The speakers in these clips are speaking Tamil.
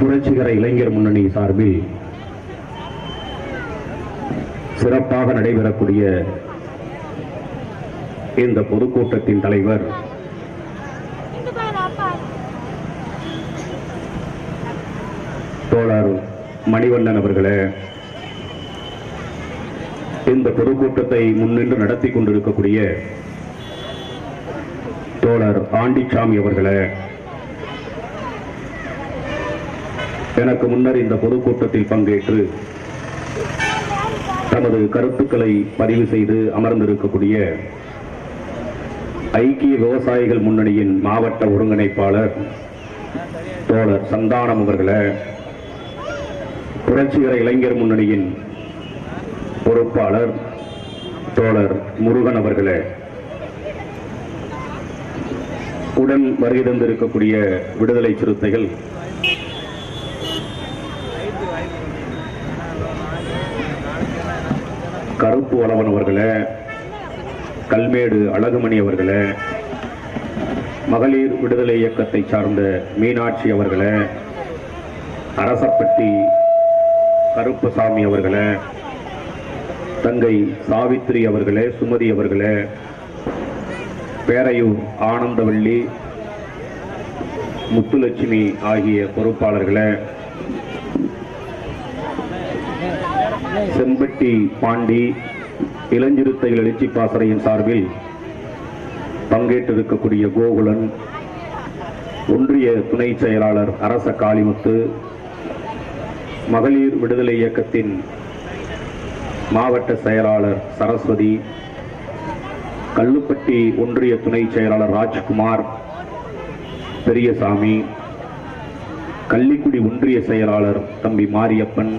புரட்சிகர இளைஞர் முன்னணி சார்பில் சிறப்பாக நடைபெறக்கூடிய இந்த பொதுக்கூட்டத்தின் தலைவர் தோழர் மணிவண்ணன் அவர்களே, இந்த பொதுக்கூட்டத்தை முன்னின்று நடத்தி கொண்டிருக்கக்கூடிய தோழர் ஆண்டிச்சாமி அவர்களே, எனக்கு முன்னர் இந்த பொதுக்கூட்டத்தில் பங்கேற்று தமது கருத்துக்களை பதிவு செய்து அமர்ந்திருக்கக்கூடிய ஐக்கிய விவசாயிகள் முன்னணியின் மாவட்ட ஒருங்கிணைப்பாளர் தோழர் சந்தானம் அவர்களே, புரட்சிகர இளைஞர் முன்னணியின் பொறுப்பாளர் தோழர் முருகன் அவர்களே, உடன் வருகை தந்திருக்கக்கூடிய விடுதலை சிறுத்தைகள் கருப்பு வளவன் அவர்களே, கல்மேடு அழகுமணி அவர்களே, மகளிர் விடுதலை இயக்கத்தை சார்ந்த மீனாட்சி அவர்களே, அரசப்பட்டி கருப்பசாமி அவர்களே, தங்கை சாவித்திரி அவர்களே, சுமதி அவர்களே, பேரையூர் ஆனந்தவள்ளி, முத்துலட்சுமி ஆகிய பொறுப்பாளர்களே, செம்பட்டி பாண்டி இளஞ்சிறுத்தைகள் எழுச்சி பாசறையின் சார்பில் பங்கேற்றிருக்கக்கூடிய கோகுலன், ஒன்றிய துணை செயலாளர் அரச காளிமுத்து, மகளிர் விடுதலை இயக்கத்தின் மாவட்ட செயலாளர் சரஸ்வதி, கல்லுப்பட்டி ஒன்றிய துணை செயலாளர் ராஜ்குமார் பெரியசாமி, கள்ளிக்குடி ஒன்றிய செயலாளர் தம்பி மாரியப்பன்,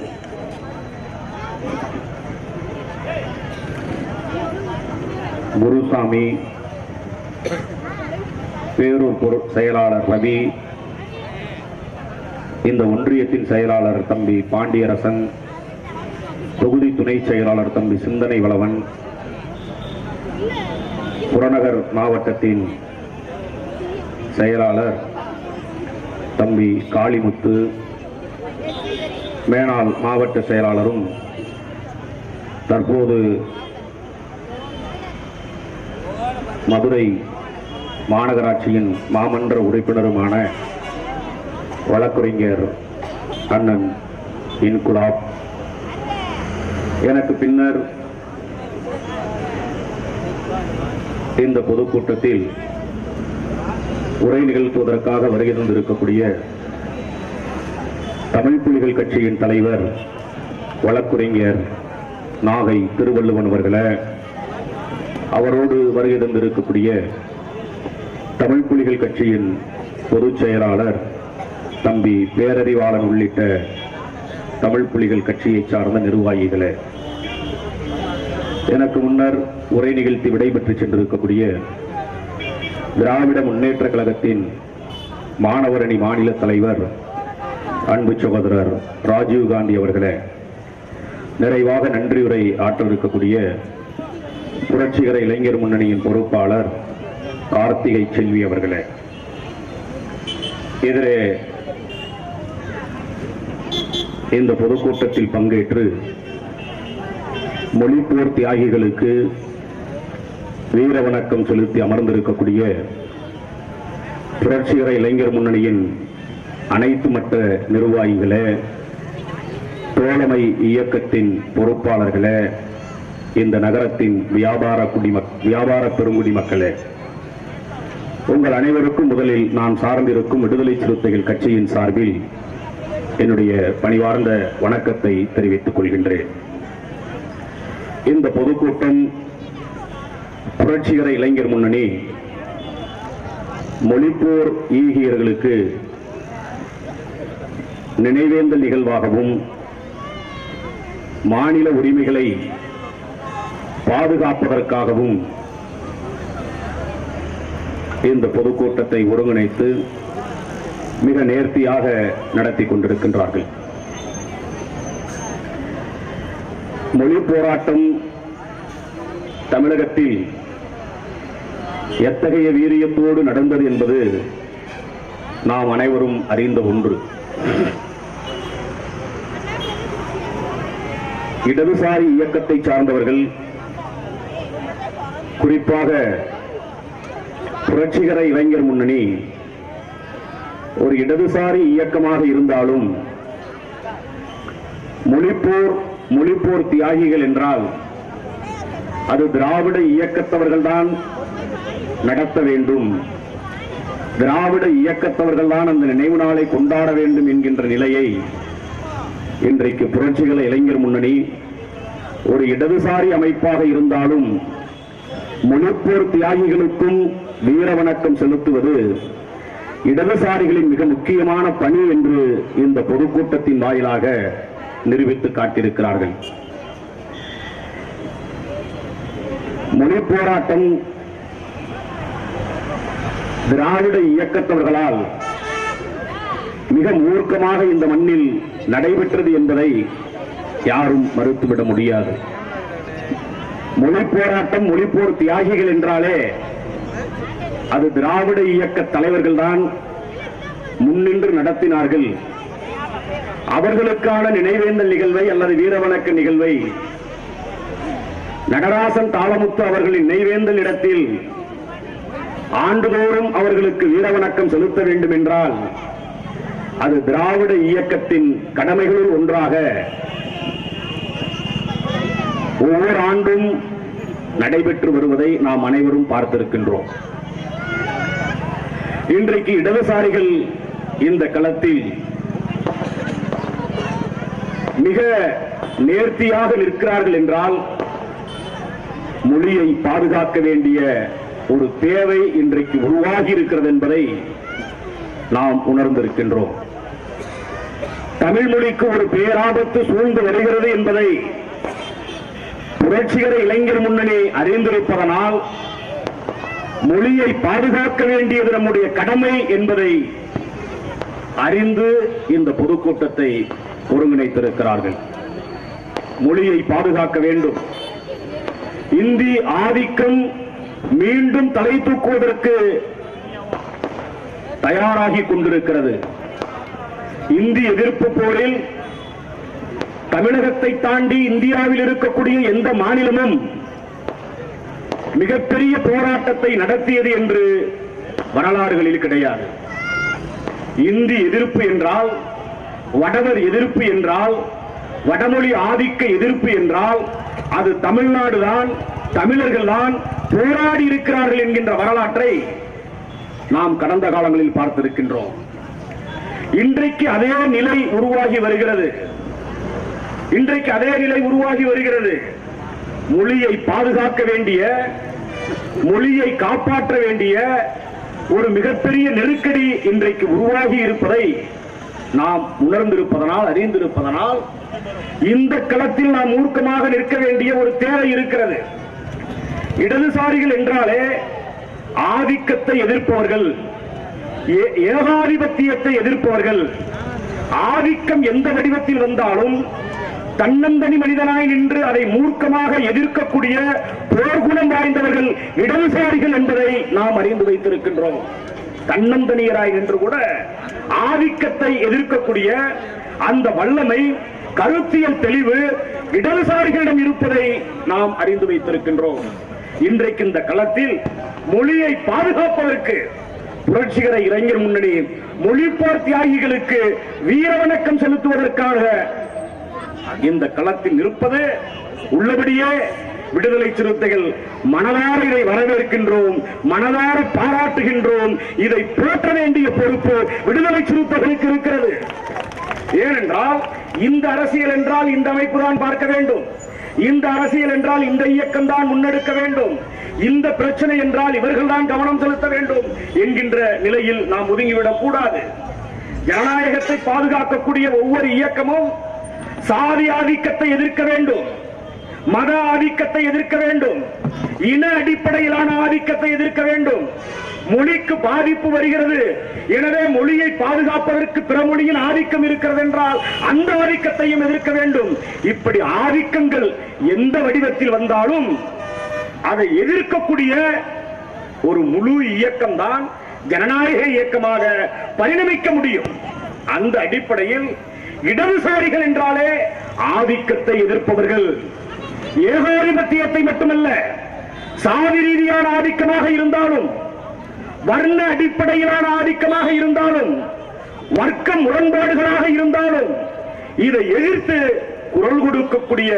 குருசாமி, பேரூர் செயலாளர் ரவி, இந்த ஒன்றியத்தின் செயலாளர் தம்பி பாண்டியரசன், தொகுதி துணை செயலாளர் தம்பி சிந்தனை வளவன், புறநகர் மாவட்டத்தின் செயலாளர் தம்பி காளிமுத்து, மேனாள் மாவட்ட செயலாளரும் தற்போது மதுரை மாநகராட்சியின் மாமன்ற உறுப்பினருமான வழக்கறிஞர் அண்ணன் இன்குலாப், எனக்கு பின்னர் இந்த பொதுக்கூட்டத்தில் உரை நிகழ்த்துவதற்காக வருகை தந்திருக்கக்கூடிய தமிழ் புலிகள் கட்சியின் தலைவர் வழக்கறிஞர் நாகை திருவள்ளுவன் அவர்களே, அவரோடு வருகை தந்திருக்கக்கூடிய தமிழ் புலிகள் கட்சியின் பொதுச் செயலாளர் தம்பி பேரறிவாளன் உள்ளிட்ட தமிழ் புலிகள் கட்சியை சார்ந்த நிர்வாகிகளே, எனக்கு முன்னர் உரை நிகழ்த்தி விடைபெற்று சென்றிருக்கக்கூடிய திராவிட முன்னேற்ற கழகத்தின் மாணவரணி மாநில தலைவர் அன்பு சகோதரர் ராஜீவ்காந்தி அவர்களே, நிறைவாக நன்றியுரை ஆற்ற இருக்கக்கூடிய புரட்சிகர இளைஞர் முன்னணியின் பொறுப்பாளர் கார்த்திகை செல்வி அவர்களே, எதிரே இந்த பொதுக்கூட்டத்தில் பங்கேற்று மொழிப்போர் தியாகிகளுக்கு வீர வணக்கம் செலுத்தி அமர்ந்திருக்கக்கூடிய புரட்சிகர இளைஞர் முன்னணியின் அனைத்து மட்ட நிர்வாகிகளே, தோழமை இயக்கத்தின் பொறுப்பாளர்களே, இந்த நகரத்தின் வியாபார பெருங்குடி மக்களே, உங்கள் அனைவருக்கும் முதலில் நான் சார்ந்திருக்கும் விடுதலை சிறுத்தைகள் கட்சியின் சார்பில் என்னுடைய பணிவார்ந்த வணக்கத்தை தெரிவித்துக் கொள்கின்றேன். இந்த பொதுக்கூட்டம் புரட்சிகர இளைஞர் முன்னணி மொழிப்போர் ஈகியர்களுக்கு நினைவேந்தல் நிகழ்வாகவும் மாநில உரிமைகளை பாதுகாப்பதற்காகவும் இந்த பொதுக்கூட்டத்தை ஒருங்கிணைத்து மிக நேர்த்தியாக நடத்தி கொண்டிருக்கின்றார்கள். மொழி போராட்டம் தமிழகத்தில் எத்தகைய வீரியத்தோடு நடந்தது என்பது நாம் அனைவரும் அறிந்த ஒன்று. இடதுசாரி இயக்கத்தை சார்ந்தவர்கள், குறிப்பாக புரட்சிகர இளைஞர் முன்னணி ஒரு இடதுசாரி இயக்கமாக இருந்தாலும் மொழிப்போர் தியாகிகள் என்றால் அது திராவிட இயக்கத்தவர்கள்தான் நடத்த வேண்டும், திராவிட இயக்கத்தவர்கள்தான் அந்த நினைவு நாளை கொண்டாட வேண்டும் என்கின்ற நிலையை இன்றைக்கு புரட்சிகர இளைஞர் முன்னணி ஒரு இடதுசாரி அமைப்பாக இருந்தாலும் மொழிப்போர் தியாகிகளுக்கும் வீர வணக்கம் செலுத்துவது இடதுசாரிகளின் மிக முக்கியமான பணி என்று இந்த பொதுக்கூட்டத்தின் வாயிலாக நிரூபித்து காட்டியிருக்கிறார்கள். மொழி போராட்டம் திராவிட இயக்கத்தவர்களால் மிக மூர்க்கமாக இந்த மண்ணில் நடைபெற்றது என்பதை யாரும் மறுத்துவிட முடியாது. மொழி போராட்டம், மொழிப்போர் தியாகிகள் என்றாலே அது திராவிட இயக்க தலைவர்கள் தான் முன்னின்று நடத்தினார்கள். அவர்களுக்கான நினைவேந்தல் நிகழ்வை அல்லது வீரவணக்க நிகழ்வை நடராசன் தாளமுத்து அவர்களின் நினைவேந்தல் இடத்தில் ஆண்டுதோறும் அவர்களுக்கு வீரவணக்கம் செலுத்த வேண்டும் என்றால் அது திராவிட இயக்கத்தின் கடமைகளுள் ஒன்றாக ஒவ்வொரு ஆண்டும் நடைபெற்று வருவதை நாம் அனைவரும் பார்த்திருக்கின்றோம். இன்றைக்கு இடதுசாரிகள் இந்த களத்தில் மிக நேர்த்தியாக நிற்கிறார்கள் என்றால் மொழியை பாதுகாக்க வேண்டிய ஒரு தேவை இன்றைக்கு உருவாகி இருக்கிறது என்பதை நாம் உணர்ந்திருக்கின்றோம். தமிழ் மொழிக்கு ஒரு பேராபத்து சூழ்ந்து வருகிறது என்பதை புரட்சிகர இளைஞர் முன்னணி அறிந்திருப்பதனால் மொழியை பாதுகாக்க வேண்டியது நம்முடைய கடமை என்பதை அறிந்து இந்த பொதுக்கூட்டத்தை ஒருங்கிணைத்திருக்கிறார்கள். மொழியை பாதுகாக்க வேண்டும். இந்தி ஆதிக்கம் மீண்டும் தலை தூக்குவதற்கு தயாராகி கொண்டிருக்கிறது. இந்தி எதிர்ப்பு போரில் தமிழகத்தை தாண்டி இந்தியாவில் இருக்கக்கூடிய எந்த மாநிலமும் மிகப்பெரிய போராட்டத்தை நடத்தியது என்று வரலாறுகளில் கிடையாது. இந்தி எதிர்ப்பு என்றால், வடவர் எதிர்ப்பு என்றால், வடமொழி ஆதிக்க எதிர்ப்பு என்றால் அது தமிழ்நாடு தான், தமிழர்கள் தான் போராடி இருக்கிறார்கள் என்கின்ற வரலாற்றை நாம் கடந்த காலங்களில் பார்த்திருக்கின்றோம். இன்றைக்கு அதே நிலை உருவாகி வருகிறது. மொழியை பாதுகாக்க வேண்டிய, மொழியை காப்பாற்ற வேண்டிய ஒரு மிகப்பெரிய நெருக்கடி இன்றைக்கு உருவாகி இருப்பதை நாம் உணர்ந்திருப்பதனால், அறிந்திருப்பதனால் இந்த களத்தில் நாம் மூர்க்கமாக நிற்க வேண்டிய ஒரு தேவை இருக்கிறது. இடதுசாரிகள் என்றாலே ஆதிக்கத்தை எதிர்ப்பவர்கள், ஏகாதிபத்தியத்தை எதிர்ப்பவர்கள். ஆதிக்கம் எந்த வடிவத்தில் வந்தாலும் தன்னந்தனி மனிதனாய் நின்று அதை மூர்க்கமாக எதிர்க்கக்கூடிய போர்க்குணம் வாய்ந்தவர்கள் இடதுசாரிகள் என்பதை நாம் அறிந்து வைத்திருக்கின்றோம். தன்னந்தனியராய் நின்று கூட ஆதிக்கத்தை எதிர்க்கக்கூடிய அந்த வல்லமை, கருத்தியல் தெளிவு இடதுசாரிகளிடம் இருப்பதை நாம் அறிந்து வைத்திருக்கின்றோம். இன்றைக்கு இந்த களத்தில் மொழியை பாதுகாப்பதற்கு புரட்சிகர இளைஞர் முன்னணி மொழிப்போர் தியாகிகளுக்கு வீரவணக்கம் செலுத்துவதற்காக இந்த களத்தில் இருப்பது உள்ளபடியே விடுதலை சிறுத்தைகள் மனதார இதை வரவேற்கின்றோம், மனதார பாராட்டுகின்றோம். இதை போற்ற வேண்டிய பொறுப்பு விடுதலை சிறுத்தைகளுக்கு இருக்கிறது. ஏனென்றால் இந்த அரசியல் என்றால் இந்த அமைப்பு தான் பார்க்க வேண்டும், இந்த அரசியல் என்றால் இந்த இயக்கம் தான் முன்னெடுக்க வேண்டும், இந்த பிரச்சனை என்றால் இவர்கள் தான் கவனம் செலுத்த வேண்டும் என்கின்ற நிலையில் நாம் ஒதுங்கிவிடக் கூடாது. ஜனநாயகத்தை பாதுகாக்கக்கூடிய ஒவ்வொரு இயக்கமும் சாதி ஆதிக்கத்தை எதிர்க்க வேண்டும், மத ஆதிக்கத்தை எதிர்க்க வேண்டும், இன அடிப்படையிலான ஆதிக்கத்தை எதிர்க்க வேண்டும். மொழிக்கு பாதிப்பு வருகிறது, எனவே மொழியை பாதுகாப்பதற்கு பிற மொழியின் ஆதிக்கம் இருக்கிறது என்றால் அந்த ஆதிக்கத்தையும் எதிர்க்க வேண்டும். இப்படி ஆதிக்கங்கள் எந்த வடிவத்தில் வந்தாலும் அதை எதிர்க்கக்கூடிய ஒரு முழு இயக்கம் தான் ஜனநாயக இயக்கமாக பரிணமிக்க முடியும். அந்த அடிப்படையில் இடதுசாரிகள் என்றாலே ஆதிக்கத்தை எதிர்ப்பவர்கள் ஏகாதிபத்தியத்தை மட்டுமல்ல, சாதி ரீதியான ஆதிக்கமாக இருந்தாலும், வர்ண அடிப்படையிலான ஆதிக்கமாக இருந்தாலும், வர்க்க முரண்பாடுகளாக இருந்தாலும், இதை எதிர்த்து குரல் கொடுக்கக்கூடிய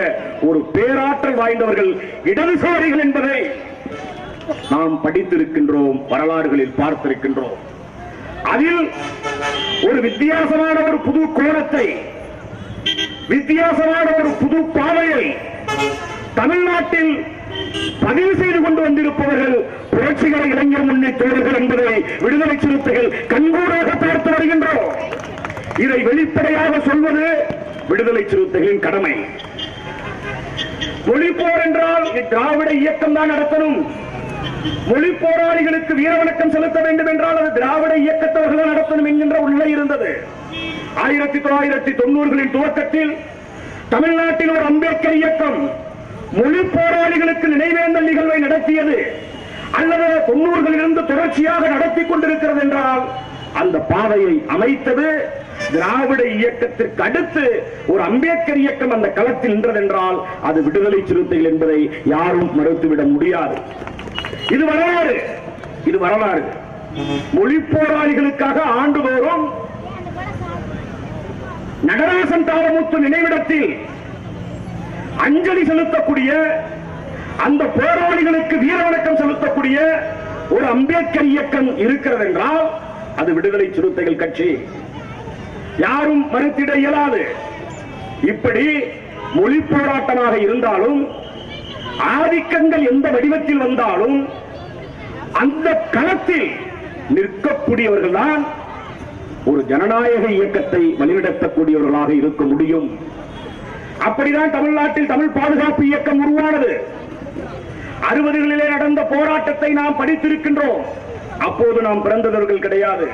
ஒரு பேராற்றல் வாய்ந்தவர்கள் இடதுசாரிகள் என்பதை நாம் படித்திருக்கின்றோம், வரலாறுகளில் பார்த்திருக்கின்றோம். அதில் ஒரு வித்தியாசமான ஒரு புது கோணத்தை, வித்தியாசமான ஒரு புது பாதையை தமிழ்நாட்டில் பதிவு செய்து கொண்டு வந்திருப்பவர்கள் புரட்சிகர இளைஞர் முன்னணி தோழர்கள் என்பதை விடுதலை சிறுத்தைகள் கண்கூடாக பார்த்து வருகின்றோம். இதை வெளிப்படையாக சொல்வது விடுதலை சிறுத்தைகளின் கடமை. மொழிப்போர் என்றால் திராவிட இயக்கம் தான் நடத்தணும். மொழி போராளிகளுக்கு வீரவணக்கம் செலுத்த வேண்டும் என்றால் அது திராவிட இயக்கத்தவர்கள் நடத்தணும் என்கின்ற உண்மை இருந்தது. 1990களின் துவக்கத்தில் தமிழ்நாட்டில் ஒரு அம்பேத்கர் இயக்கம் மொழி போராளிகளுக்கு நினைவேந்தல் நிகழ்வை நடத்தியது, அல்லது 90களிலிருந்து தொடர்ச்சியாக நடத்தி கொண்டிருக்கிறது என்றால் அந்த பாதையை அமைத்தது திராவிட இயக்கத்திற்கு அடுத்து ஒரு அம்பேத்கர் இயக்கம் அந்த களத்தில் நின்றதென்றால் அது விடுதலை சிறுத்தைகள் என்பதை யாரும் மறுத்துவிட முடியாது. இது வரலாறு, இது வரலாறு. மொழி போராளிகளுக்காக ஆண்டுதோறும் நடராசன் தாரமுத்து நினைவிடத்தில் அஞ்சலி செலுத்தக்கூடிய, அந்த போராளிகளுக்கு வீரவணக்கம் செலுத்தக்கூடிய ஒரு அம்பேத்கர் இயக்கம் இருக்கிறது என்றால் அது விடுதலை சிறுத்தைகள் கட்சி. யாரும் மறுத்திட இயலாது. இப்படி மொழி போராட்டமாக இருந்தாலும், ஆதிக்கங்கள் எந்த வடிவத்தில் வந்தாலும் அந்த களத்தில் நிற்கக்கூடியவர்கள் தான் ஒரு ஜனநாயக இயக்கத்தை வழிநடத்தக்கூடியவர்களாக இருக்க முடியும். அப்படிதான் தமிழ்நாட்டில் தமிழ் பாதுகாப்பு இயக்கம் உருவானது. 60களிலே நடந்த போராட்டத்தை நாம் படித்திருக்கின்றோம். அப்போது நாம் பிறந்தவர்கள் கிடையாது.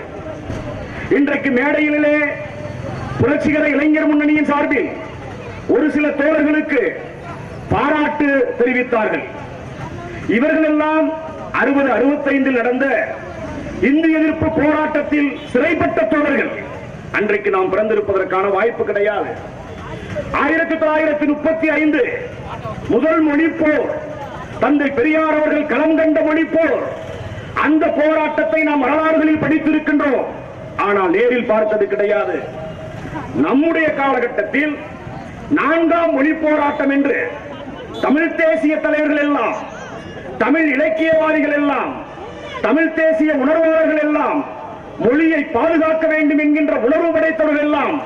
இன்றைக்கு மேடையிலே புரட்சிகர இளைஞர் முன்னணியின் சார்பில் ஒரு சில தோழர்களுக்கு பாராட்டு தெரிவித்தார்கள். இவர்கள் எல்லாம் 60-65 நடந்த இந்திய எதிர்ப்பு போராட்டத்தில் சிறைப்பட்ட தோழர்கள். அன்றைக்கு நாம் பிறந்திருப்பதற்கான வாய்ப்பு கிடையாது. 1935 முதல் மொழிப்போர், தந்தை பெரியார் அவர்கள் களம் கண்ட மொழிப்போர், அந்த போராட்டத்தை நாம் வரலாறுகளில் படித்திருக்கின்றோம். ஆனால் நேரில் பார்த்தது கிடையாது. நம்முடைய காலகட்டத்தில் 4ஆம் மொழி போராட்டம் என்று தமிழ் தேசிய தலைவர்கள் எல்லாம், தமிழ் இலக்கியவாதிகள் எல்லாம், தமிழ் தேசிய உணர்வாளர்கள் எல்லாம், மொழியை பாதுகாக்க வேண்டும் என்கின்ற உணர்வு படைத்தவர்கள் எல்லாம்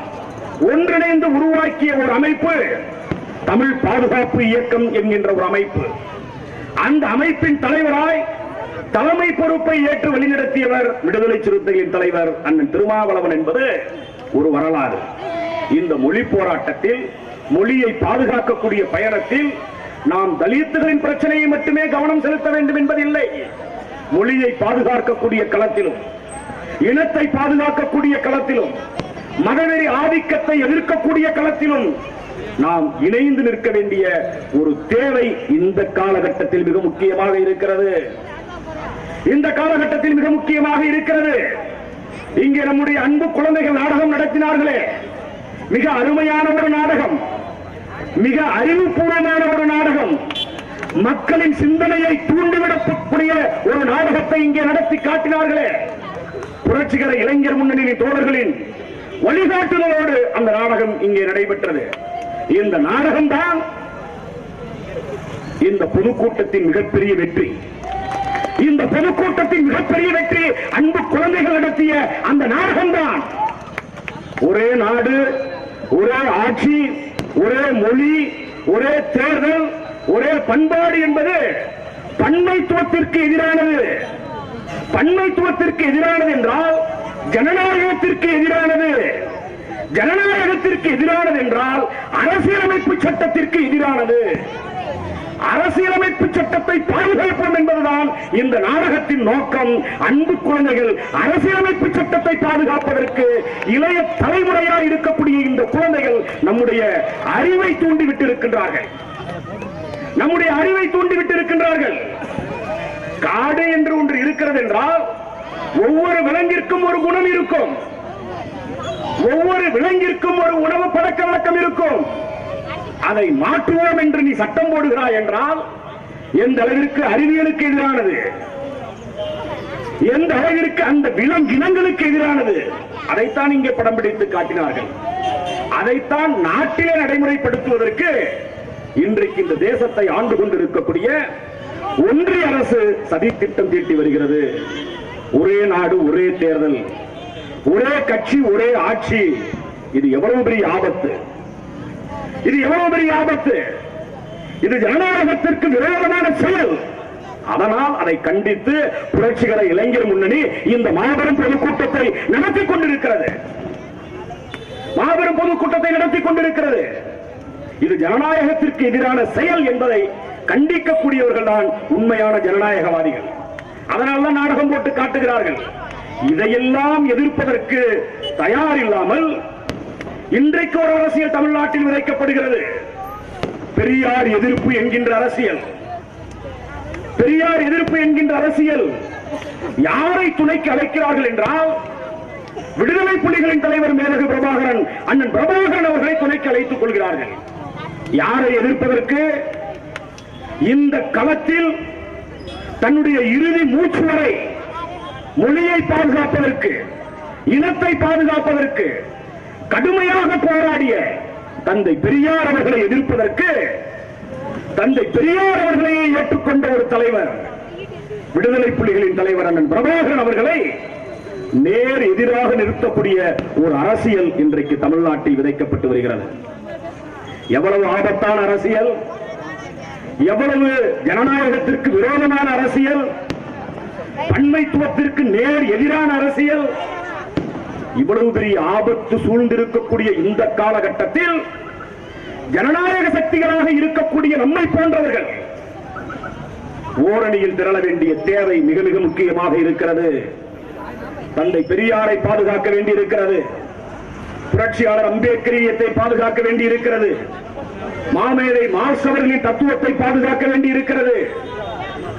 ஒன்றிணைந்து உருவாக்கிய ஒரு அமைப்பு தமிழ் பாதுகாப்பு இயக்கம் என்கின்ற ஒரு அமைப்பு. அந்த அமைப்பின் தலைவராய் தலைமை பொறுப்பை ஏற்று வழிநடத்தியவர் விடுதலை சிறுத்தைகளின் தலைவர் அண்ணன் திருமாவளவன் என்பது ஒரு வரலாறு. இந்த மொழி போராட்டத்தில், மொழியை பாதுகாக்கக்கூடிய பயணத்தில் நாம் தலித்துகளின் பிரச்சனையை மட்டுமே கவனம் செலுத்த வேண்டும் என்பதில்லை. மொழியை பாதுகாக்கக்கூடிய களத்திலும், இனத்தை பாதுகாக்கக்கூடிய களத்திலும், மதவெறி ஆதிக்கத்தை எதிர்க்கக்கூடிய களத்திலும் நாம் இணைந்து நிற்க வேண்டிய ஒரு தேவை இந்த காலகட்டத்தில் மிக முக்கியமாக இருக்கிறது. இந்த காலகட்டத்தில் மிக முக்கியமாக இருக்கிறது. இங்கே நம்முடைய அன்பு குழந்தைகள் நாடகம் நடத்தினார்களே, மிக அருமையான ஒரு நாடகம், மிக அறிவுபூர்வமான ஒரு நாடகம், மக்களின் சிந்தனையை தூண்டிவிடக்கூடிய ஒரு நாடகத்தை இங்கே நடத்தி காட்டினார்களே. புரட்சிகர இளைஞர் முன்னணி தோழர்களின் வழிகாட்டுதலோடு அந்த நாடகம் இங்கே நடைபெற்றது. இந்த நாடகம் தான் இந்த பொதுக்கூட்டத்தின் மிகப்பெரிய வெற்றி. இந்த பொதுக்கூட்டத்தின் மிகப்பெரிய வெற்றி அன்பு குழந்தைகள் நடத்திய அந்த நாடகம் தான். ஒரே நாடு, ஒரே ஆட்சி, ஒரே மொழி, ஒரே தேர்தல், ஒரே பண்பாடு என்பது பன்மைத்துவத்திற்கு எதிரானது. பன்மைத்துவத்திற்கு எதிரானது என்றால் ஜனநாயகத்திற்கு எதிரானது. ஜனநாயகத்திற்கு எதிரானது என்றால் அரசியலமைப்பு சட்டத்திற்கு எதிரானது. அரசியலமைப்பு சட்டத்தை பாதுகாப்போம் என்பதுதான் இந்த நாடகத்தின் நோக்கம். அன்பு குழந்தைகள், அரசியலமைப்பு சட்டத்தை பாதுகாப்பதற்கு இளைய தலைமுறையாக இருக்கக்கூடிய இந்த குழந்தைகள் நம்முடைய அறிவை தூண்டிவிட்டு இருக்கின்றார்கள். நம்முடைய அறிவை தூண்டிவிட்டு இருக்கின்றார்கள். காடு என்று ஒன்று இருக்கிறது என்றால் ஒவ்வொரு விலங்கிற்கும் ஒரு குணம் இருக்கும், ஒவ்வொரு விலங்கிற்கும் ஒரு உணவு பழக்க வழக்கம் இருக்கும். அதை மாற்றுவோம் என்று நீ சட்டம் போடுகிறாய் என்றால் எந்த அளவிற்கு அறிவியலுக்கு எதிரானது, எந்த அளவிற்கு அந்த விலங்கினங்களுக்கு எதிரானது, அதைத்தான் இங்கே படம் பிடித்து காட்டினார்கள். அதைத்தான் நாட்டிலே நடைமுறைப்படுத்துவதற்கு இன்றைக்கு இந்த தேசத்தை ஆண்டு கொண்டிருக்கக்கூடிய ஒன்றிய அரசு சதி திட்டம் தீட்டி வருகிறது. ஒரே நாடு, ஒரே தேர்தல், ஒரே கட்சி, ஒரே ஆட்சி. இது எவ்வளவு பெரிய ஆபத்து! இது எவ்வளவு பெரிய ஆபத்து! இது ஜனநாயகத்திற்கு விரோதமான செயல். அதனால் அதை கண்டித்து புரட்சிகர இளைஞர் முன்னணி இந்த மாபெரும் பொதுக்கூட்டத்தை நடத்தி கொண்டிருக்கிறது. மாபெரும் பொதுக்கூட்டத்தை நடத்தி கொண்டிருக்கிறது. இது ஜனநாயகத்திற்கு எதிரான செயல் என்பதை கண்டிக்கக்கூடியவர்கள் தான் உண்மையான ஜனநாயகவாதிகள். அதனால்தான் நாடகம் போட்டு காட்டுகிறார்கள். இதையெல்லாம் எதிர்ப்பதற்கு தயார் இல்லாமல் இன்றைக்கு ஒரு அரசியல் தமிழ்நாட்டில் விதைக்கப்படுகிறது. பெரியார் எதிர்ப்பு என்கின்ற அரசியல். பெரியார் எதிர்ப்பு என்கின்ற அரசியல் யாரை துணைக்கு அழைக்கிறார்கள் என்றால், விடுதலை புலிகளின் தலைவர் மேதகு பிரபாகரன், அண்ணன் பிரபாகரன் அவர்களை துணைக்கு அழைத்துக் கொள்கிறார்கள். யாரை எதிர்ப்பதற்கு? இந்த களத்தில் தன்னுடைய இறுதி மூச்சு வரை மொழியை பாதுகாப்பதற்கு, இனத்தை பாதுகாப்பதற்கு கடுமையாக போராடிய தந்தை பெரியார் அவர்களை எதிர்ப்பதற்கு, தந்தை பெரியார் அவர்களையே ஏற்றுக்கொண்ட ஒரு தலைவர், விடுதலை புலிகளின் தலைவர் அண்ணன் பிரபாகரன் அவர்களை நேர் எதிராக நிறுத்தக்கூடிய ஒரு அரசியல் இன்றைக்கு தமிழ்நாட்டில் விதைக்கப்பட்டு வருகிறது. எவ்வளவு ஆபத்தான அரசியல்! எவ்வளவு ஜனநாயகத்திற்கு விரோதமான அரசியல்! பன்மைத்துவத்திற்கு நேர் எதிரான அரசியல்! இவ்வளவு பெரிய ஆபத்து சூழ்ந்திருக்கக்கூடிய இந்த காலகட்டத்தில் ஜனநாயக சக்திகளாக இருக்கக்கூடிய நம்மை போன்றவர்கள் ஓரணியில் திரள வேண்டிய தேவை மிக மிக முக்கியமாக இருக்கிறது. தந்தை பெரியாரை பாதுகாக்க வேண்டியிருக்கிறது. புரட்சியாளர் அம்பேத்கரியத்தை பாதுகாக்க வேண்டியிருக்கிறது. மாமேதை மார்க்ஸ் அவர்களின் தத்துவத்தை பாதுகாக்க வேண்டியிருக்கிறது.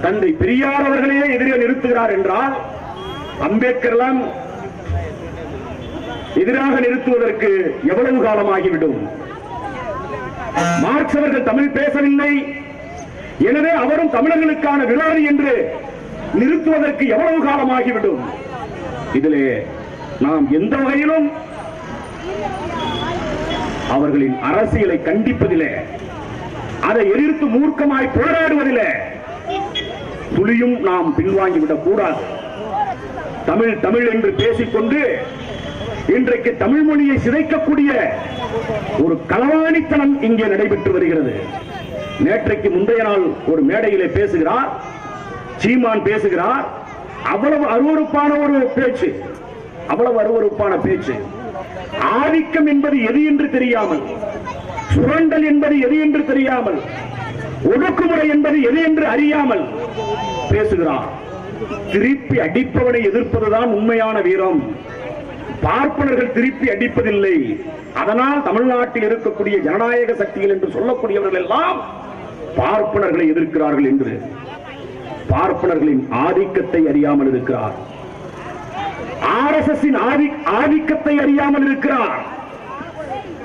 தந்தை பெரியார் அவர்களையே எதிரே நிறுத்துகிறார் என்றால் அம்பேத்கர் எல்லாம் எதிராக நிறுத்துவதற்கு எவ்வளவு காலமாகிவிடும்? மார்க்ஸ் அவர்கள் தமிழ் பேசவில்லை, எனவே அவரும் தமிழர்களுக்கான விரோதி என்று நிறுத்துவதற்கு எவ்வளவு காலமாகிவிடும்? இதிலே நாம் எந்த வகையிலும் அவர்களின் அரசியலை கண்டிப்பதிலே, அதை எதிர்த்து மூர்க்கமாய் போராடுவதிலே துளியும் நாம் பின்வாங்கிவிடக் கூடாது. தமிழ் தமிழ் என்று பேசிக்கொண்டு இன்றைக்கு தமிழ் மொழியை சிதைக்கக்கூடிய ஒரு களவாணித்தனம் இங்கே நடைபெற்று வருகிறது. நேற்றைக்கு முந்தைய நாள் ஒரு மேடையிலே பேசுகிறார், சீமான் பேசுகிறார். அவ்வளவு அருவருப்பான ஒரு பேச்சு, அவ்வளவு அருவருப்பான பேச்சு. ஆதிக்கம் என்பது எது என்று தெரியாமல், சுரண்டல் என்பது எது என்று தெரியாமல், ஒடுக்குமுறை என்பது எது என்று அறியாமல் பேசுகிறார். திருப்பி அடிப்பவனை எதிர்ப்பதுதான் உண்மையான வீரம். பார்ப்பனர்கள் திருப்பி அடிப்பதில்லை. அதனால் தமிழ்நாட்டில் இருக்கக்கூடிய ஜனநாயக சக்திகள் என்று சொல்லக்கூடியவர்கள் எல்லாம் பார்ப்பனர்களை எதிர்க்கிறார்கள் என்று பார்ப்பனர்களின் ஆதிக்கத்தை அறியாமல் இருக்கிறார். RSS ஆதிக்கத்தை அறியாமல் இருக்கிறார்.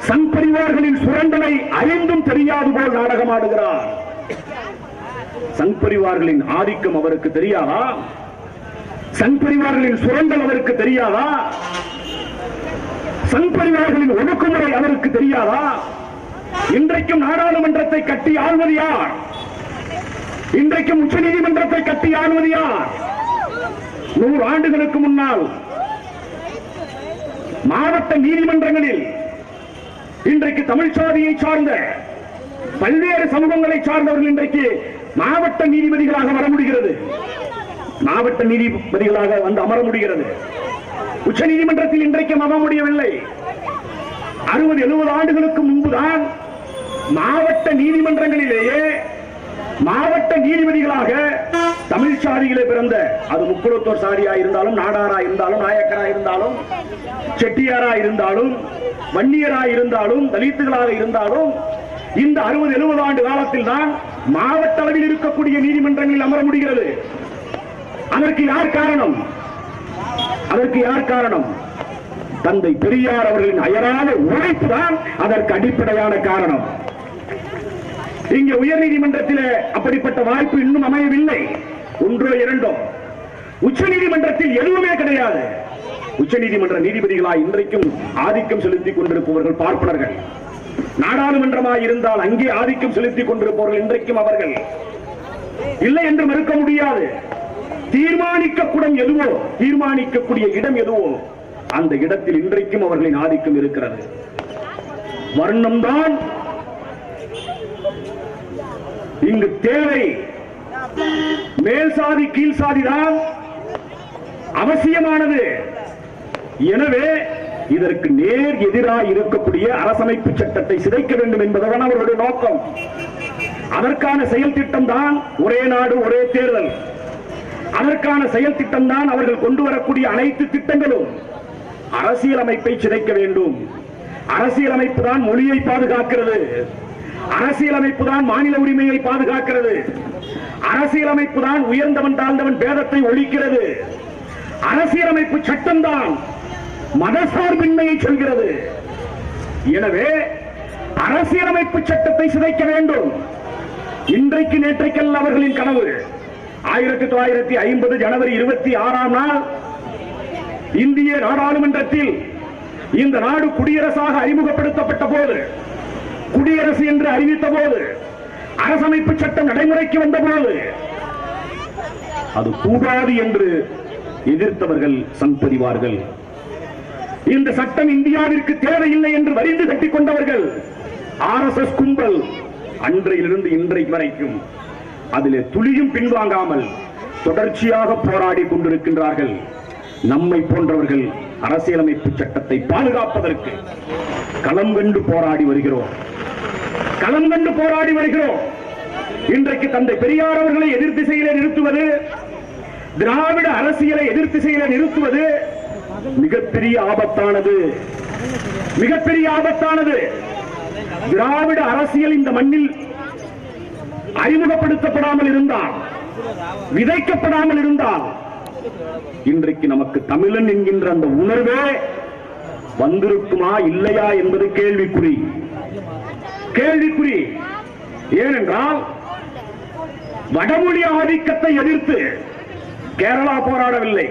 சங் பரிவார்களின் சுரண்டலை அறிந்தும் தெரியாது போல் நாடகமாடுகிறார். சங் பரிவார்களின் ஆதிக்கம் அவருக்கு தெரியாதா? சங் பரிவார்களின் சுரண்டல் அவருக்கு தெரியாதா? சங் பரிவார்களின் ஒடுக்குமுறை அவருக்கு தெரியாதா? இன்றைக்கும் நாடாளுமன்றத்தை கட்டி ஆள்வது யார்? இன்றைக்கும் உச்ச நீதிமன்றத்தை கட்டி ஆள்வது யார்? 100 ஆண்டுகளுக்கு முன்னால் மாவட்ட நீதிமன்றங்களில் இன்றைக்கு தமிழ் சாதியை சார்ந்த பல்வேறு சமூகங்களை சார்ந்தவர்கள் இன்றைக்கு மாவட்ட நீதிபதிகளாக வர முடிகிறது. மாவட்ட நீதிபதிகளாக வந்து அமர முடிகிறது. உச்ச நீதிமன்றத்தில் இன்றைக்கும் அமர முடியவில்லை. 60-70 ஆண்டுகளுக்கு முன்புதான் மாவட்ட நீதிமன்றங்களிலேயே மாவட்ட நீதிபதிகளாக தமிழ் சாதியிலே பிறந்த, அது முக்குளத்தோர் சாதியா இருந்தாலும், நாடாரா இருந்தாலும், நாயக்கரா இருந்தாலும், செட்டியாரா இருந்தாலும், வன்னியரா இருந்தாலும், தலித்துகளாக இருந்தாலும், இந்த 60-70 ஆண்டு காலத்தில் தான் மாவட்ட அளவில் இருக்கக்கூடிய நீதிமன்றங்களில் அமர முடிகிறது. அதற்கு யார் காரணம்? அதற்கு யார் காரணம்? தந்தை பெரியார் அவர்களின் அயரான உழைப்பு தான் அதற்கு அடிப்படையான காரணம். இங்கே உயர் நீதிமன்றத்தில் அப்படிப்பட்ட வாய்ப்பு இன்னும் அமையவில்லை. ஒன்றோ இரண்டோ. உச்ச நீதிமன்றத்தில் எதுவுமே கிடையாது. உச்ச நீதிமன்ற நீதிபதிகளாய் இன்றைக்கும் ஆதிக்கம் செலுத்திக் கொண்டிருப்பவர்கள் பார்ப்பனர்கள். நாடாளுமன்றமாய் இருந்தால் அங்கே ஆதிக்கம் செலுத்திக் கொண்டிருப்பவர்கள் இன்றைக்கும் அவர்கள் இல்லை என்று மறுக்க முடியாது. தீர்மானிக்கக்கூடும் எதுவோ, தீர்மானிக்கக்கூடிய இடம் எதுவோ அந்த இடத்தில் இன்றைக்கும் அவர்களின் ஆதிக்கம் இருக்கிறது. வர்ணம்தான் இங்கு தேவை. மேல் சாதி கீழ் சாதிதான் அவசியமானது. எனவே இதற்கு நேர் எதிராக இருக்கக்கூடிய அரசமைப்பு சட்டத்தை சிதைக்க வேண்டும் என்பதுதான் அவருடைய நோக்கம். அதற்கான செயல் திட்டம் தான் ஒரே நாடு ஒரே தேர்தல். அதற்கான செயல் திட்டம் தான் அவர்கள் கொண்டு வரக்கூடிய அனைத்து திட்டங்களும். அரசியலமைப்பை சிதைக்க வேண்டும். அரசியலமைப்பு தான் மொழியை பாதுகாக்கிறது. அரசியலமைப்பு தான் மாநில உரிமையை பாதுகாக்கிறது. அரசியலமைப்பு தான் உயர்ந்தவன் தாழ்ந்தவன் பேதத்தை ஒழிக்கிறது. அரசியலமைப்பு சட்டம் தான் மதசார்பின்மையை சொல்கிறது. எனவே அரசியலமைப்பு சட்டத்தை சிதைக்க வேண்டும். இன்றைக்கு நேற்றைக்கல்ல அவர்களின் கனவு. 1950 ஜனவரி 26ஆம் நாள் இந்திய நாடாளுமன்றத்தில் இந்த நாடு குடியரசாக அறிமுகப்படுத்தப்பட்ட போது, குடியரசு என்று அறிவித்த போது, அரசமைப்பு சட்டம் நடைமுறைக்கு வந்த போது அது கூடாது என்று எதிர்த்தவர்கள் சம்பதிவார்கள். இந்த சட்டம் இந்தியாவிற்கு தேவையில்லை என்று வரிந்து கட்டிக் கொண்டவர்கள் RSS கும்பல் அன்றையிலிருந்து இன்றைக்கு வரைக்கும் அதிலே துளியும் பின்வாங்காமல் தொடர்ச்சியாக போராடி கொண்டிருக்கின்றார்கள். நம்மை போன்றவர்கள் அரசியலமைப்பு சட்டத்தை பாதுகாப்பதற்கு களம் கண்டு போராடி வருகிறோம். களம் கண்டு போராடி வருகிறோம். இன்றைக்கு தந்தை பெரியார் அவர்களை எதிர் திசையிலே நிறுத்துவது, திராவிட அரசியலை எதிர் திசையிலே நிறுத்துவது மிகப்பெரிய ஆபத்தானது. மிகப்பெரிய ஆபத்தானது. திராவிட அரசியல் இந்த மண்ணில் அறிமுகப்படுத்தப்படாமல் இருந்தால், விதைக்கப்படாமல் இருந்தால் இன்றைக்கு நமக்கு தமிழன் என்கின்ற அந்த உணர்வே வந்திருக்குமா இல்லையா என்பது கேள்விக்குறி. கேள்விக்குறி. ஏனென்றால் வடமொழி ஆதிக்கத்தை எதிர்த்து கேரளா போராடவில்லை,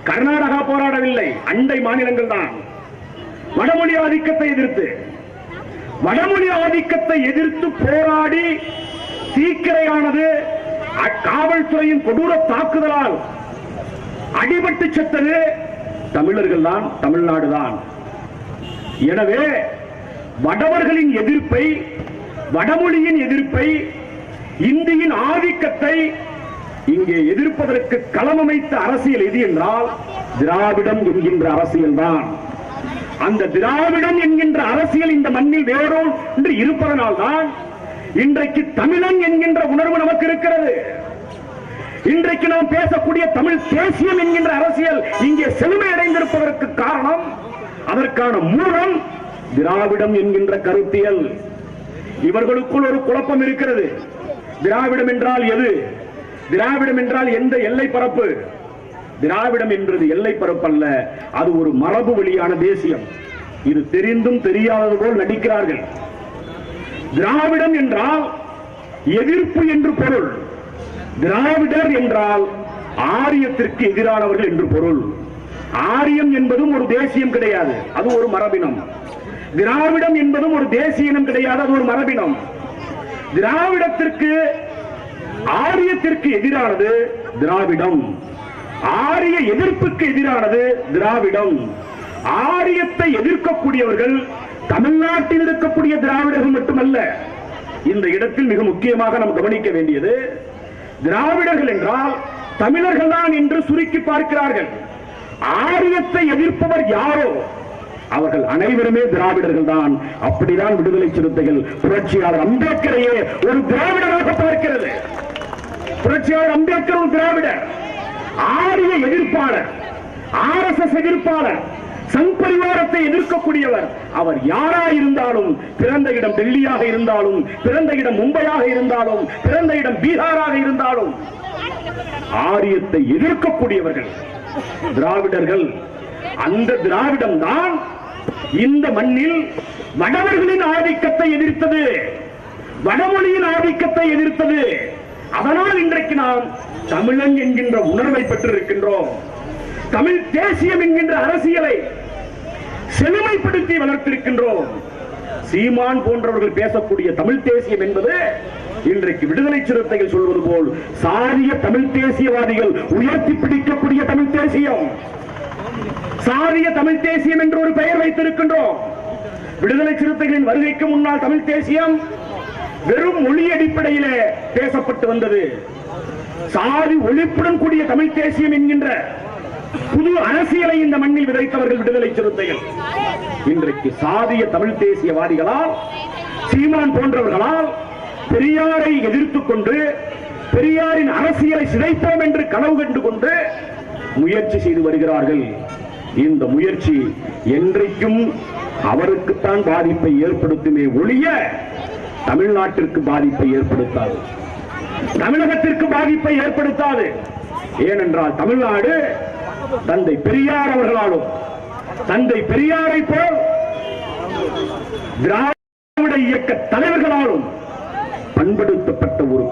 கர்நாடகா போராடவில்லை, அண்டை மாநிலங்கள் தான். வடமொழி ஆதிக்கத்தை எதிர்த்து, வடமொழி ஆதிக்கத்தை எதிர்த்து போராடி தீக்கிரையானது காவல்துறையின் கொடூர தாக்குதலால் அடிபட்டு செத்தது தமிழர்கள் தான், தமிழ்நாடு தான். எனவே வடவர்களின் எதிர்ப்பை, வடமொழியின் எதிர்ப்பை, இந்தியின் ஆதிக்கத்தை இங்கே எதிர்ப்பதற்கு களமமைத்த அரசியல் எது என்றால் திராவிடம் என்கின்ற அரசியல் தான். அந்த திராவிடம் என்கின்ற அரசியல் இந்த மண்ணில் வேறொன்று இருப்பதனால் தான் இன்றைக்கு தமிழன் என்கின்ற உணர்வு நமக்கு இருக்கிறது. இன்றைக்கு நாம் பேசக்கூடிய தமிழ் தேசியம் என்கின்ற அரசியல் இங்கே செழுமை அடைந்திருப்பதற்கு காரணம், அதற்கான மூலம் திராவிடம் என்கின்ற கருத்தியல். இவர்களுக்குள் ஒரு குழப்பம் இருக்கிறது. திராவிடம் என்றால் எது? திராவிடம் என்றால் எந்த எல்லை பரப்பு? திராவிடம் என்றது எல்லை பரப்பு அல்ல, அது ஒரு மரபு வழியான தேசியம். இது தெரிந்தும் தெரியாதது போல் நடிக்கிறார்கள். திராவிடம் என்றால் எதிர்ப்பு என்று பொருள். திராவிடர் என்றால் ஆரியத்திற்கு எதிரானவர்கள் என்று பொருள். ஆரியம் என்பதும் ஒரு தேசியம் கிடையாது, அது ஒரு மரபினம். திராவிடம் என்பதும் ஒரு தேசியம் கிடையாது, அது ஒரு மரபினம். திராவிடத்திற்கு, ஆரியத்திற்கு எதிரானது திராவிடம். ஆரிய எதிர்ப்புக்கு எதிரானது திராவிடம். ஆரியத்தை எதிர்க்கக்கூடியவர்கள் தமிழ்நாட்டில் இருக்கக்கூடிய திராவிடர்கள் மட்டுமல்ல. இந்த இடத்தில் மிக முக்கியமாக நாம் கவனிக்க வேண்டியது, திராவிடர்கள் என்றால் தமிழர்கள் தான் என்று சுருக்கி பார்க்கிறார்கள். ஆரியத்தை எதிர்ப்பவர் யாரோ அவர்கள் அனைவருமே திராவிடர்கள் தான். அப்படிதான் விடுதலை சிறுத்தைகள் புரட்சியாளர் அம்பேத்கரையே ஒரு திராவிடராக பார்க்கிறது. புரட்சியாளர் அம்பேத்கர் ஒரு திராவிடர். ஆரிய எதிர்ப்பாளர், RSS எதிர்ப்பாளர், சங்பரிவாரத்தை எதிர்க்கக்கூடியவர். அவர் யாராயிருந்தாலும், பிறந்த இடம் டெல்லியாக இருந்தாலும், பிறந்த இடம் மும்பையாக இருந்தாலும், பிறந்த இடம் பீகாராக இருந்தாலும், ஆரியத்தை எதிர்க்கக்கூடியவர்கள் திராவிடர்கள். அந்த திராவிடம் தான் இந்த மண்ணில் வடவர்களின் ஆதிக்கத்தை எதிர்த்தது. வடமொழியின் ஆதிக்கத்தை எதிர்த்தது. அதனால் இன்றைக்கு நாம் தமிழன் என்கின்ற உணர்வை பெற்றிருக்கின்றோம். தமிழ் தேசியம் என்கின்ற அரசியலை செழுமைப்படுத்தி வளர்த்திருக்கின்றோம். சீமான் போன்றவர்கள் பேசக்கூடிய தமிழ் தேசியம் என்பது இன்றைக்கு விடுதலை சிறுத்தைகள் சொல்வது போல் சாதிய தமிழ் தேசியவாதிகள் உயர்த்தி பிடிக்கக்கூடிய தமிழ் தேசியம். சாதிய தமிழ் தேசியம் என்று ஒரு பெயர் வைத்திருக்கின்றோம். விடுதலை சிறுத்தைகளின் வருகைக்கு முன்னால் தமிழ் தேசியம் வெறும் மொழி அடிப்படையில் பேசப்பட்டு வந்தது. சாதி ஒழிப்புடன் கூடிய தமிழ் தேசியம் என்கின்ற புது அரசியலை இந்த மண்ணில் விதைத்தவர்கள் விடுதலை சிறுத்தைகள். இன்றைக்கு சாதிய தமிழ் தேசியவாதிகளால், சீமான் போன்றவர்களால் பெரியாரை எதிர்த்துக் கொண்டு பெரியாரின் அரசியலை சிதைப்போம் என்று கனவு கண்டு கொண்டு முயற்சி செய்து வருகிறார்கள். இந்த முயற்சி என்றைக்கும் அவருக்குத்தான் பாதிப்பை ஏற்படுத்துமே ஒழிய தமிழ்நாட்டிற்கு பாதிப்பை ஏற்படுத்தாது, தமிழகத்திற்கு பாதிப்பை ஏற்படுத்தாது. ஏனென்றால் தமிழ்நாடு தந்தை பெரியார் அவர்களாலும், தந்தை பெரியாரை போல் திராவிட இயக்க தலைவர்களாலும் பண்படுத்தப்பட்ட ஒரு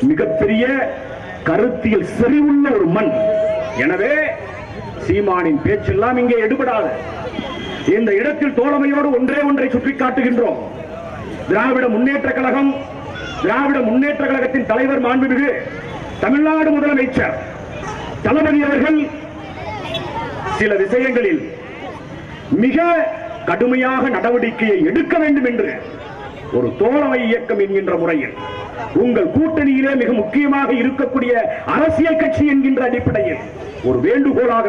மிகப்பெரிய கருத்தியல் செறிவுள்ள ஒரு மண். எனவே சீமானின் பேச்செல்லாம் இங்கே எடுபடாது. இந்த இடத்தில் தோழமையோடு ஒன்றை சுட்டிக்காட்டுகின்றோம். திராவிட முன்னேற்ற கழகம், திராவிட முன்னேற்ற கழகத்தின் தலைவர் மாண்புமிகு தமிழ்நாடு முதலமைச்சர் தளபதி அவர்கள் சில விஷயங்களில் மிக கடுமையாக நடவடிக்கையை எடுக்க வேண்டும் என்று ஒரு தோழமை இயக்கம் என்கின்ற முறையில், உங்கள் கூட்டணியிலே மிக முக்கியமாக இருக்கக்கூடிய அரசியல் கட்சி என்கின்ற அடிப்படையில் ஒரு வேண்டுகோளாக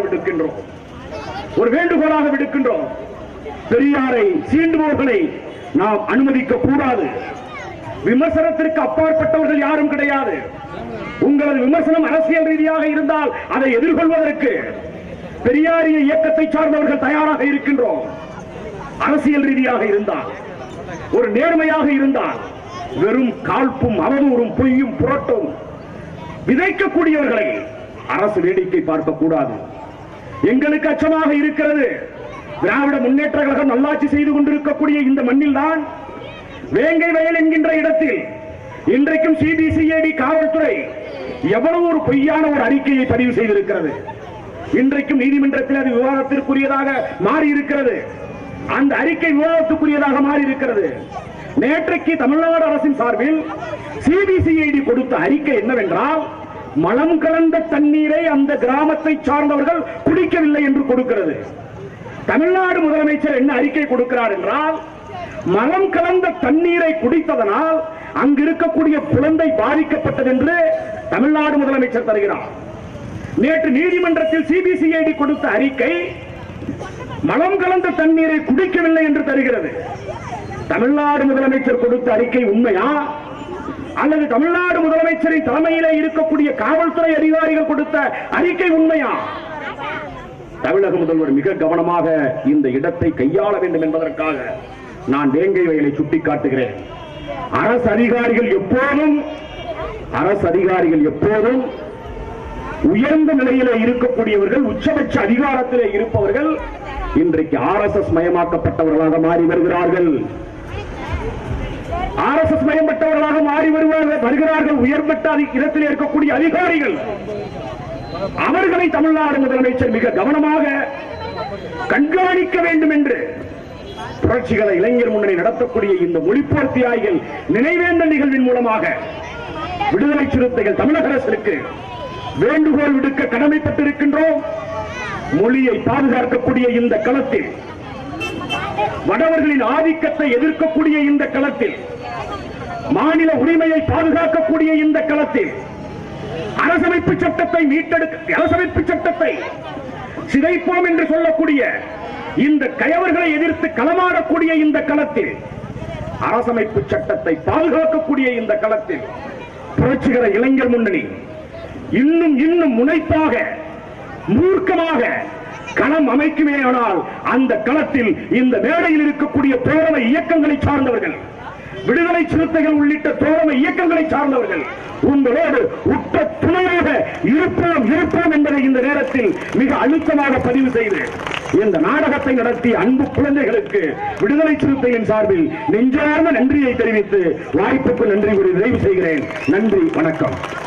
விடுக்கின்றோம். பெரியாரை சீண்டுபவர்களை நாம் அனுமதிக்க கூடாது. விமர்சனத்திற்கு அப்பாற்பட்டவர்கள் யாரும் கிடையாது. உங்களது விமர்சனம் அரசியல் ரீதியாக இருந்தால் அதை எதிர்கொள்வதற்கு பெரியாரிய இயக்கத்தை சார்ந்தவர்கள் தயாராக இருக்கின்றோம். அரசியல் ரீதியாக இருந்தால், ஒரு நேர்மையாக இருந்தால், வெறும் காழ்ப்பும் அவதூறும் பொய்யும் புரட்டும் விதைக்கக்கூடியவர்களை அரசு வேடிக்கை பார்க்க கூடாது. எங்களுக்கு அச்சமாக இருக்கிறது. திராவிட முன்னேற்ற கழகம் நல்லாட்சி செய்து கொண்டிருக்கக்கூடிய இந்த மண்ணில் தான் வேங்கை வயல் என்கின்ற இடத்தில் இன்றைக்கும் சிபிசிஐடி காவல்துறை எவ்வளவு ஒரு பொய்யான ஒரு அறிக்கையை பதிவு செய்திருக்கிறது. இன்றைக்கும் நீதிமன்றத்தில் அது விவாதத்திற்குரியதாக மாறி இருக்கிறது. அந்த அறிக்கை விவாதத்துக்குரியதாக மாறி இருக்கிறது. நேற்றைக்கு தமிழ்நாடு அரசின் சார்பில் சிபிசிஐடி கொடுத்த அறிக்கை என்னவென்றால், மலம் கலந்த தண்ணீரை அந்த கிராமத்தை சார்ந்தவர்கள் குடிக்கவில்லை என்று கொடுக்கிறது. தமிழ்நாடு முதலமைச்சர் என்ன அறிக்கை கொடுக்கிறார் என்றால், மலம் கலந்த தண்ணீரை குடித்ததனால் அங்கு இருக்கக்கூடிய குழந்தை பாதிக்கப்பட்டது என்று தமிழ்நாடு முதலமைச்சர் தருகிறார். நேற்று நீதிமன்றத்தில் சிபிசிஐடி கொடுத்த அறிக்கை மலம் கலந்த தண்ணீரை குடிக்கவில்லை என்று தருகிறது. தமிழ்நாடு முதலமைச்சர் கொடுத்த அறிக்கை உண்மையா, அல்லது தமிழ்நாடு முதலமைச்சரின் தலைமையிலே இருக்கக்கூடிய காவல்துறை அதிகாரிகள் கொடுத்த அறிக்கை உண்மையா? தமிழக முதல்வர் மிக கவனமாக இந்த இடத்தை கையாள வேண்டும் என்பதற்காக நான் வேங்கை வயலை சுட்டிக்காட்டுகிறேன். அரசு அதிகாரிகள் எப்போதும் உயர்ந்த நிலையிலே இருக்கக்கூடியவர்கள், உச்சபட்ச அதிகாரத்திலே இருப்பவர்கள் இன்றைக்கு RSS மயமாக்கப்பட்டவர்களாக மாறி வருகிறார்கள். RSS மயப்பட்டவர்களாக மாறி வருகிறார்கள். உயர்மட்ட இடத்தில் இருக்கக்கூடிய அதிகாரிகள், அவர்களை தமிழ்நாடு முதலமைச்சர் மிக கவனமாக கண்காணிக்க வேண்டும் என்று புரட்சிகர இளைஞர் முன்னணி நடத்தக்கூடிய இந்த மொழிப்போர் தியாகிகள் நினைவேந்தல் நிகழ்வின் மூலமாக விடுதலை சிறுத்தைகள் தமிழக அரசுக்கு வேண்டுகோள் விடுக்க கடமைப்பட்டிருக்கின்றோம். மொழியை பாதுகாக்கக்கூடிய இந்த களத்தில், வடவர்களின் ஆதிக்கத்தை எதிர்க்கக்கூடிய இந்த களத்தில், மாநில உரிமையை பாதுகாக்கக்கூடிய இந்த களத்தில், அரசமைப்பு சட்டத்தை சிதைப்போம் என்று சொல்லக்கூடிய இந்த கயவர்களை எதிர்த்து களமாடக்கூடிய இந்த களத்தில், அரசமைப்பு சட்டத்தை பாதுகாக்கக்கூடிய இந்த களத்தில் புரட்சிகர இளைஞர் முன்னணி இன்னும் முனைப்பாக, மூர்க்கமாக களம் அமைக்குமேயானால் அந்த களத்தில் இந்த மேடையில் இருக்கக்கூடிய தோழமை இயக்கங்களை சார்ந்தவர்கள், விடுதலை சிறுத்தைகள் உள்ளிட்ட தோழமை இயக்கங்களை சார்ந்தவர்கள் உங்களோடு உற்ற துணையாக இருப்போம் என்பதை இந்த நேரத்தில் மிக அழுத்தமாக பதிவு செய்து இந்த நாடகத்தை நடத்தி அன்பு குழந்தைகளுக்கு விடுதலை சிறுத்தைகளின் சார்பில் நெஞ்சார்ந்த நன்றியை தெரிவித்து வாய்ப்புக்கு நன்றி கூறி நிறைவு செய்கிறேன். நன்றி, வணக்கம்.